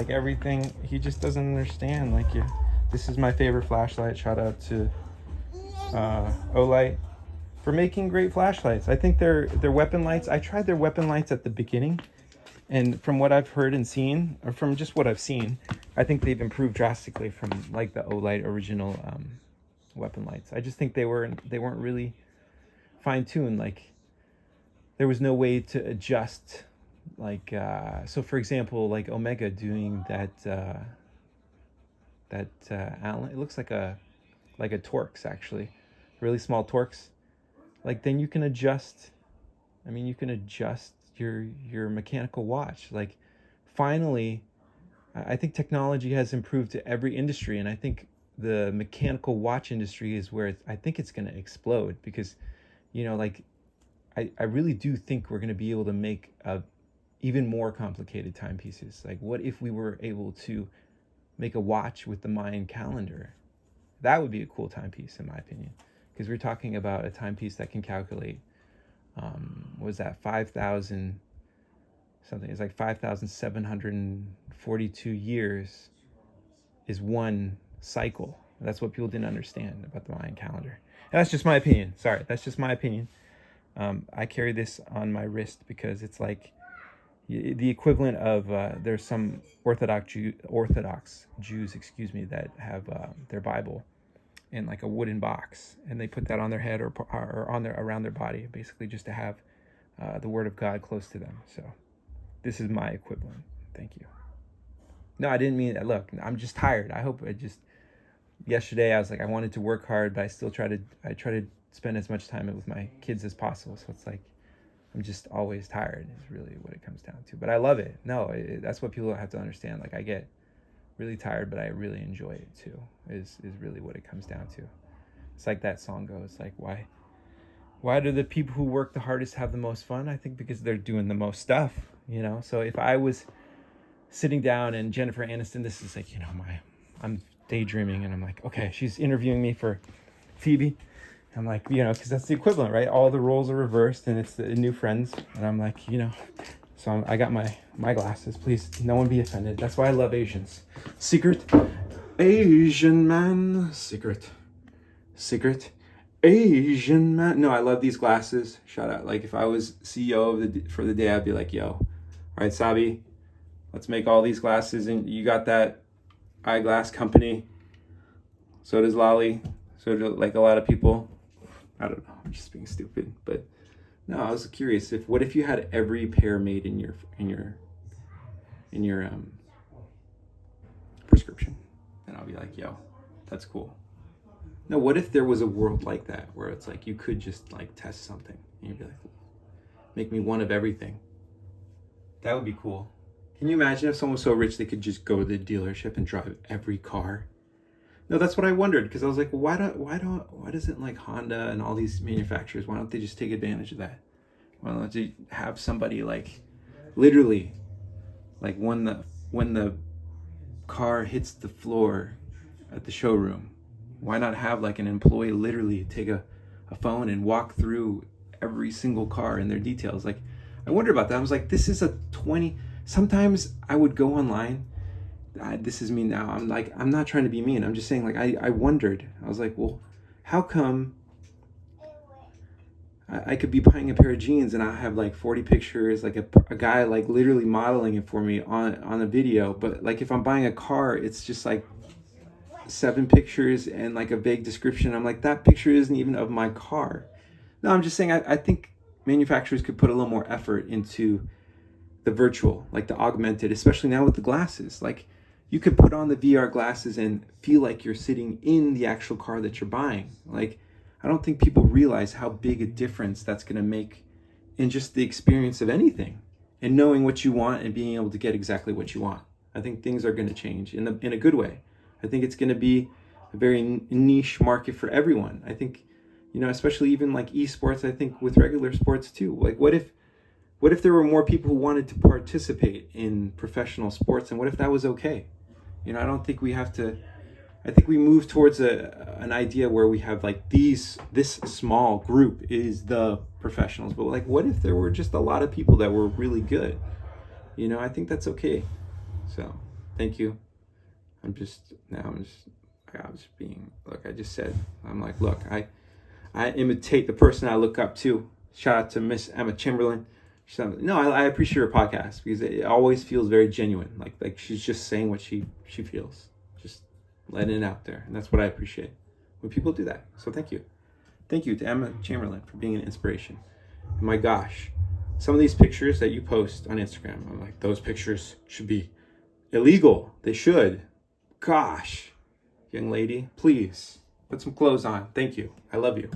Like everything, he just doesn't understand. Like, yeah, this is my favorite flashlight. Shout out to Olight for making great flashlights. I think their weapon lights. I tried their weapon lights at the beginning, and from what I've heard and seen, or from just what I've seen, I think they've improved drastically from like the Olight original weapon lights. I just think they weren't really fine tuned. Like there was no way to adjust. Like so, for example, like Omega doing that Allen. It looks like a Torx actually, really small Torx. Like then you can adjust. I mean, you can adjust your mechanical watch. Like finally, I think technology has improved to every industry, and I think the mechanical watch industry is where I think it's going to explode because, you know, like I really do think we're going to be able to make even more complicated timepieces. Like what if we were able to make a watch with the Mayan calendar? That would be a cool timepiece in my opinion, because we're talking about a timepiece that can calculate what was that, 5,000 something. It's like 5,742 years is one cycle. That's what people didn't understand about the Mayan calendar. And that's just my opinion. Sorry, that's just my opinion. I carry this on my wrist because it's like the equivalent of there's some Orthodox Jews, excuse me, that have their Bible in like a wooden box, and they put that on their head or on their around their body, basically just to have the Word of God close to them. So this is my equivalent. Thank you. No, I didn't mean that. Look, I'm just tired. I hope yesterday I was like, I wanted to work hard, but I try to spend as much time with my kids as possible. So it's like, I'm just always tired is really what it comes down to. But I love it. No, that's what people have to understand. Like I get really tired, but I really enjoy it too, is really what it comes down to. It's like that song goes, like, why do the people who work the hardest have the most fun? I think because they're doing the most stuff, you know? So if I was sitting down and Jennifer Aniston, this is like, you know, I'm daydreaming and I'm like, okay, she's interviewing me for Phoebe. I'm like, you know, because that's the equivalent, right? All the roles are reversed and it's the new Friends. And I'm like, you know, so I got my glasses. Please, no one be offended. That's why I love Asians. Secret Asian man. Secret Asian man. No, I love these glasses. Shout out. Like if I was CEO for the day, I'd be like, yo, all right, Sabi, let's make all these glasses. And you got that eyeglass company. So does Lolly. So do like a lot of people. I don't know. I'm just being stupid, but no, I was curious what if you had every pair made in your prescription, and I'll be like, yo, that's cool. Now, what if there was a world like that where it's like you could just like test something and you'd be like, make me one of everything? That would be cool. Can you imagine if someone was so rich they could just go to the dealership and drive every car? No, that's what I wondered, because I was like, why doesn't like Honda and all these manufacturers, why don't they just take advantage of that? Why don't they have somebody like literally like when the car hits the floor at the showroom, why not have like an employee literally take a phone and walk through every single car and their details? Like I wonder about that. I was like, this is sometimes I would go online. This is me now. I'm not trying to be mean. I'm just saying, like, I wondered. I was like, well, how come I could be buying a pair of jeans and I have like 40 pictures, like a guy like literally modeling it for me on a video, but like if I'm buying a car, it's just like 7 pictures and like a vague description. I'm like, that picture isn't even of my car. No, I'm just saying I think manufacturers could put a little more effort into the virtual, like the augmented, especially now with the glasses. Like you could put on the VR glasses and feel like you're sitting in the actual car that you're buying. Like, I don't think people realize how big a difference that's going to make in just the experience of anything and knowing what you want and being able to get exactly what you want. I think things are going to change in a good way. I think it's going to be a very niche market for everyone. I think, you know, especially even like esports, I think with regular sports too. Like what if there were more people who wanted to participate in professional sports, and what if that was okay? You know, I don't think we have to. I think we move towards an idea where we have like this small group is the professionals, but like what if there were just a lot of people that were really good? You know, I think that's okay. So Thank you. I'm just being, look, I just said, I'm like, look, I imitate the person I look up to. Shout out to Miss Emma Chamberlain. No, I appreciate her podcast because it always feels very genuine. Like she's just saying what she feels, just letting it out there. And that's what I appreciate when people do that. So thank you. Thank you to Emma Chamberlain for being an inspiration. And my gosh, some of these pictures that you post on Instagram, I'm like, those pictures should be illegal. They should. Gosh, young lady, please put some clothes on. Thank you. I love you.